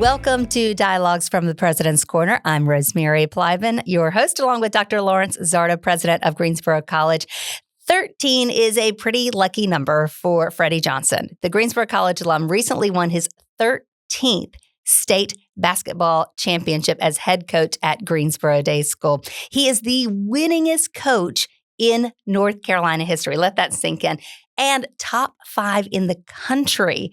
Welcome to Dialogues from the President's Corner. I'm Rosemary Plyven, your host, along with Dr. Lawrence Zarda, president of Greensboro College. 13 is a pretty lucky number for Freddy Johnson. The Greensboro College alum recently won his 13th state basketball championship as head coach at Greensboro Day School. He is the winningest coach in North Carolina history. Let that sink in. And top 5 in the country.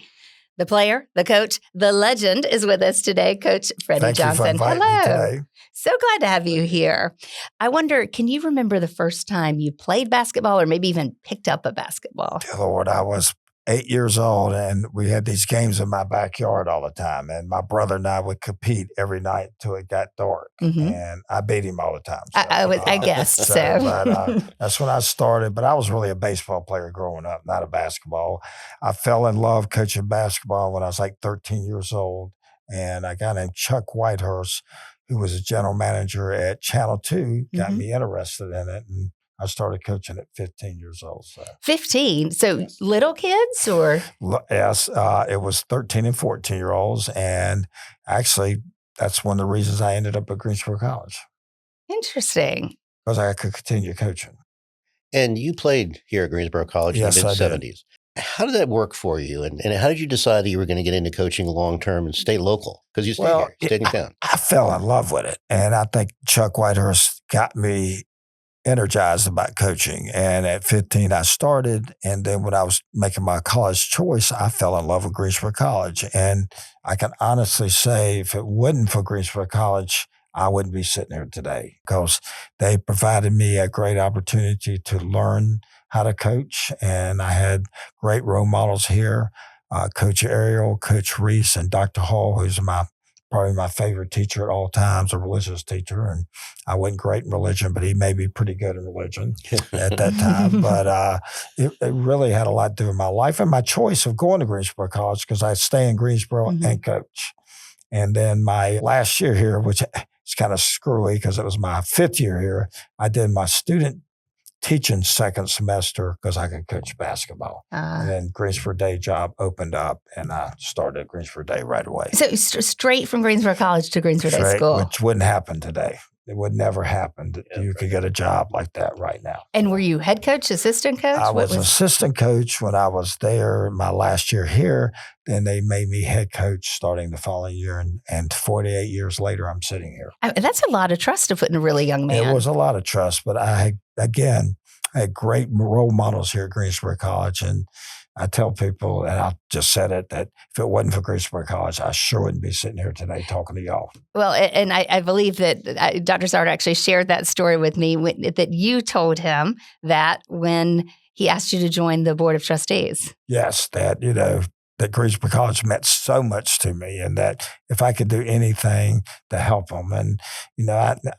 The player, the coach, the legend is with us today, Coach Freddy Johnson. Thank you for inviting me today. So glad to have you here. I wonder, can you remember the first time you played basketball or maybe even picked up a basketball? Dear Lord, I was 8 years old, and we had these games in my backyard all the time. And my brother and I would compete every night till it got dark. And I beat him all the time. So, I guessed so. But that's when I started. But I was really a baseball player growing up, not a basketball. I fell in love coaching basketball when I was like 13 years old. And a guy named Chuck Whitehurst, who was a general manager at Channel 2, got me interested in it. And I started coaching at 15 years old. So. 15? So little kids or? Yes, it was 13 and 14-year-olds. And actually, that's one of the reasons I ended up at Greensboro College. Interesting. Because I could continue coaching. And you played here at Greensboro College in the mid-'70s. How did that work for you? And how did you decide that you were going to get into coaching long-term and stay local? Because you stayed here, you stayed in town. I fell in love with it. And I think Chuck Whitehurst got me energized about coaching. And at 15, I started. And then when I was making my college choice, I fell in love with Greensboro College. And I can honestly say, if it wasn't for Greensboro College, I wouldn't be sitting here today, because they provided me a great opportunity to learn how to coach. And I had great role models here, Coach Ariel, Coach Reese, and Dr. Hall, who's probably my favorite teacher at all times, a religious teacher. And I wasn't great in religion, but he made me pretty good in religion at that time. But it really had a lot to do with my life and my choice of going to Greensboro College, because I'd stay in Greensboro and coach. And then my last year here, which is kind of screwy because it was my 5th year here, I did my student teaching second semester because I could coach basketball. And then Greensboro Day job opened up, and I started Greensboro Day right away. So straight from Greensboro College to Greensboro Day School. Which wouldn't happen today. It would never happen that you could get a job like that right now. And were you head coach, assistant coach? I was assistant coach when I was there my last year here. Then they made me head coach starting the following year. And 48 years later, I'm sitting here. That's a lot of trust to put in a really young man. It was a lot of trust, but I had great role models here at Greensboro College. And I tell people, and I just said it, that if it wasn't for Greensboro College, I sure wouldn't be sitting here today talking to y'all. Well, and I believe that Dr. Zarda actually shared that story with me, that you told him that when he asked you to join the Board of Trustees. Yes, that Greensboro College meant so much to me, and that if I could do anything to help them. And,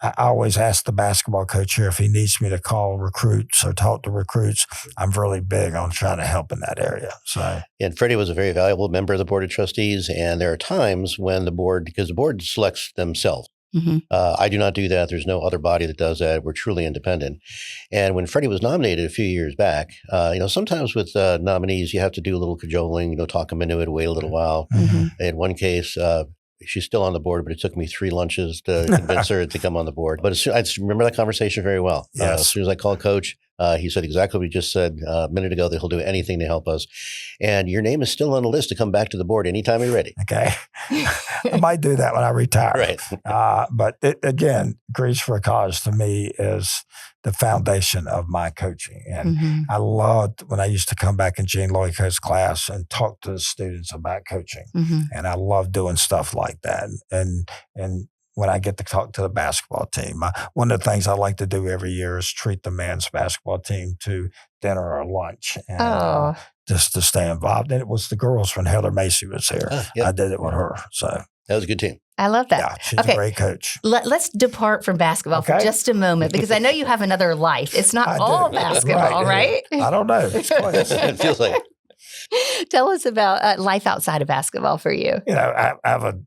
I always ask the basketball coach here if he needs me to call recruits or talk to recruits. I'm really big on trying to help in that area. So, and Freddie was a very valuable member of the Board of Trustees. And there are times when because the board selects themselves. I do not do that. There's no other body that does that. We're truly independent. And when Freddie was nominated a few years back, sometimes with nominees, you have to do a little cajoling, talk them into it, wait a little while. In one case, she's still on the board, but it took me 3 lunches to convince her to come on the board. But I remember that conversation very well. Yes. As soon as I called Coach, he said exactly what he just said a minute ago, that he'll do anything to help us. And your name is still on the list to come back to the board anytime you're ready. Okay. I might do that when I retire. Right. But again, Greensboro College to me is the foundation of my coaching. And I loved when I used to come back in Gene Loico's class and talk to the students about coaching. And I love doing stuff like that. And when I get to talk to the basketball team, one of the things I like to do every year is treat the men's basketball team to dinner or lunch. And, just to stay involved. And it was the girls when Heather Macy was here. I did it with her. So that was a good team. I love that. Yeah, she's a great coach. Let's depart from basketball for just a moment, because I know you have another life. It's not all basketball, right? I don't know. It's close. It feels like. Tell us about life outside of basketball for you. I have a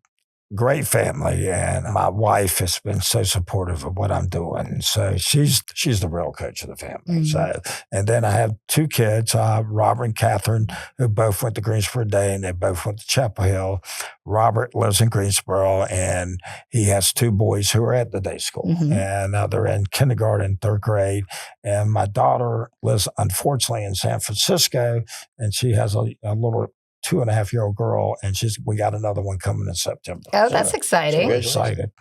great family, and my wife has been so supportive of what I'm doing. So she's the real coach of the family. So, and then I have two kids, Robert and Catherine, who both went to Greensboro Day, and they both went to Chapel Hill. Robert lives in Greensboro, and he has two boys who are at the day school, and they're in kindergarten, third grade. And my daughter lives, unfortunately, in San Francisco, and she has a little 2.5-year-old girl, and we got another one coming in September. Oh, that's exciting. We're excited.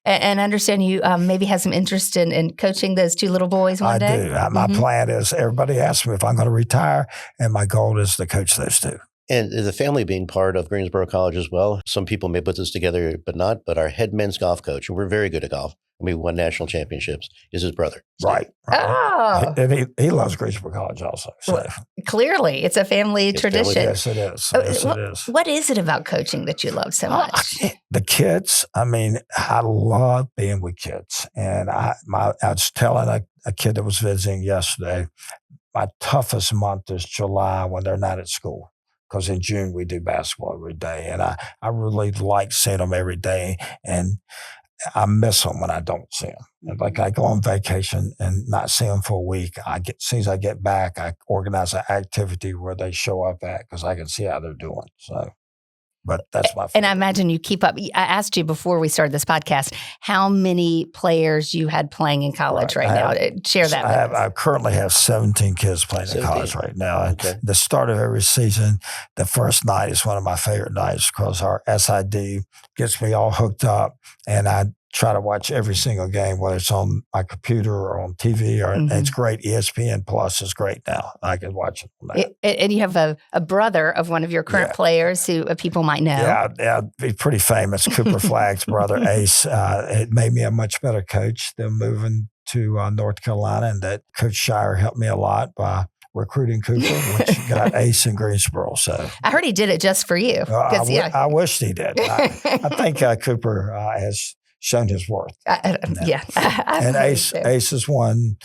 And I understand you maybe have some interest in coaching those two little boys one day? I do. My plan is, everybody asks me if I'm going to retire, and my goal is to coach those two. And the family being part of Greensboro College as well. Some people may put this together, but not. But our head men's golf coach, and we're very good at golf, and we won national championships, is his brother. Right. Oh. And he loves Greensboro College also. So. Well, clearly, it's a family tradition. Yes, it is. Yes, it is. What is it about coaching that you love so much? The kids. I mean, I love being with kids. And I was telling a kid that was visiting yesterday, my toughest month is July when they're not at school. Because in June, we do basketball every day. And I really like seeing them every day. And I miss them when I don't see them. Like I go on vacation and not see them for a week. As soon as I get back, I organize an activity where they show up at, because I can see how they're doing. So, but that's my favorite. And I imagine you keep up. I asked you before we started this podcast how many players you had playing in college right now. Share that with us. I currently have 17 kids playing in college right now. Okay. The start of every season, the first night is one of my favorite nights, because our SID gets me all hooked up, and I try to watch every single game, whether it's on my computer or on TV. Or it's great. ESPN Plus is great now. I can watch it. And you have a brother of one of your current players who people might know. Yeah, he's pretty famous. Cooper Flagg's brother, Ace. It made me a much better coach than moving to North Carolina, and that Coach Shire helped me a lot by recruiting Cooper, which got Ace in Greensboro. So I heard he did it just for you. I wished he did. I think Cooper has shown his worth. And Ace has won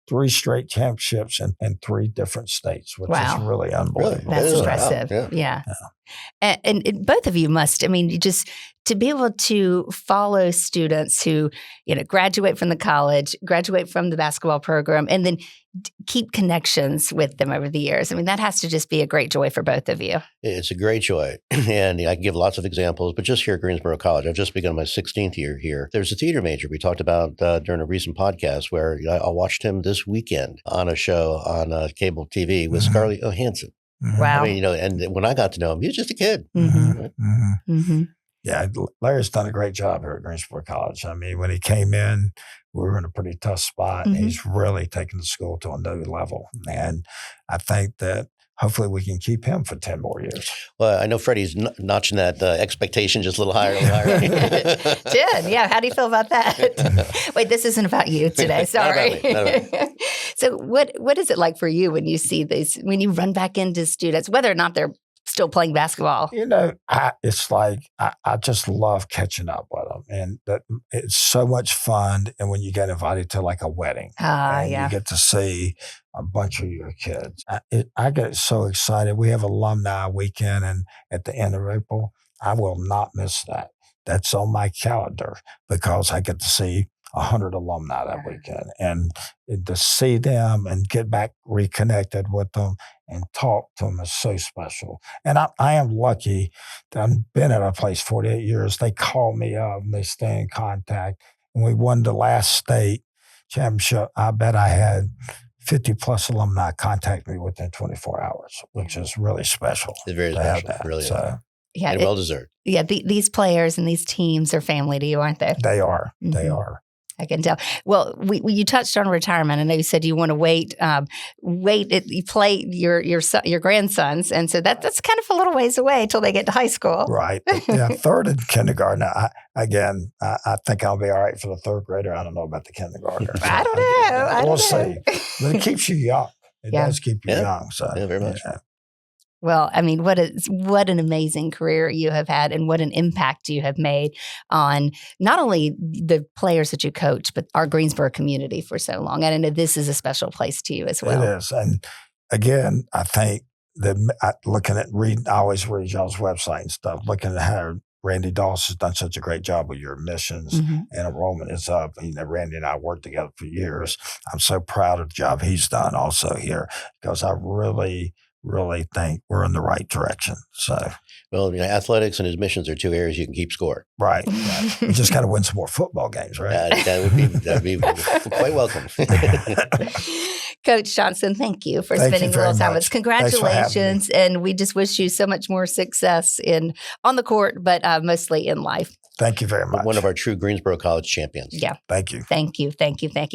3 straight championships in 3 different states, which is really unbelievable. That's impressive. Yeah. And both of you must, you just to be able to follow students who, graduate from the college, graduate from the basketball program, and then keep connections with them over the years. That has to just be a great joy for both of you. It's a great joy. And I can give lots of examples, but just here at Greensboro College, I've just begun my 16th year here. There's a theater major we talked about during a recent podcast where I watched him this weekend on a show on cable TV with Scarlett Johansson. Wow. And when I got to know him, he was just a kid. Yeah, Larry's done a great job here at Greensboro College. When he came in, we were in a pretty tough spot, and he's really taken the school to a new level. And I think that hopefully we can keep him for 10 more years. Well, I know Freddie's notching that expectation just a little higher. Jen, yeah. How do you feel about that? Wait, this isn't about you today. Sorry. Not about me. So what is it like for you when you see these, when you run back into students, whether or not they're still playing basketball? It's like I just love catching up with them, and it's so much fun. And when you get invited to like a wedding, you get to see a bunch of your kids, I get so excited. We have alumni weekend, and at the end of April, I will not miss that. That's on my calendar, because I get to see 100 alumni that weekend, and to see them and get back reconnected with them and talk to them is so special. And I am lucky that I've been at a place 48 years. They call me up and they stay in contact. And we won the last state championship. I bet I had 50 plus alumni contact me within 24 hours, which is really special. It's very special. Really. Yeah, and well deserved. Yeah, these players and these teams are family to you, aren't they? They are. They are. I can tell. Well, you touched on retirement. I know you said you want to wait. You play your grandsons, and so that's kind of a little ways away until they get to high school. Right. Yeah. 3rd and kindergarten. I think I'll be all right for the 3rd grader. I don't know about the kindergartner. I don't know. We'll see. But it keeps you young. It does keep you young. So very much. Yeah. Well, what an amazing career you have had, and what an impact you have made on not only the players that you coach, but our Greensboro community for so long. And I know this is a special place to you as well. It is. And again, I think that I always read y'all's website and stuff, looking at how Randy Doss has done such a great job with your admissions and enrollment is up. Randy and I worked together for years. I'm so proud of the job he's done also here because I really think we're in the right direction. So, well, athletics and admissions are two areas you can keep score. Right. You just got to win some more football games, right? That'd be quite welcome. Coach Johnson, thank you for spending a little time with us. Congratulations, and we just wish you so much more success on the court, but mostly in life. Thank you very much. One of our true Greensboro College champions. Yeah. Thank you. Thank you.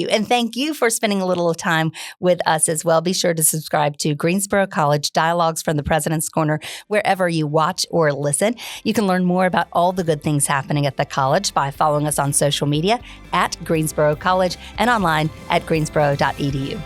And thank you for spending a little time with us as well. Be sure to subscribe to Greensboro College Dialogues from the President's Corner wherever you watch or listen. You can learn more about all the good things happening at the college by following us on social media at Greensboro College and online at greensboro.edu.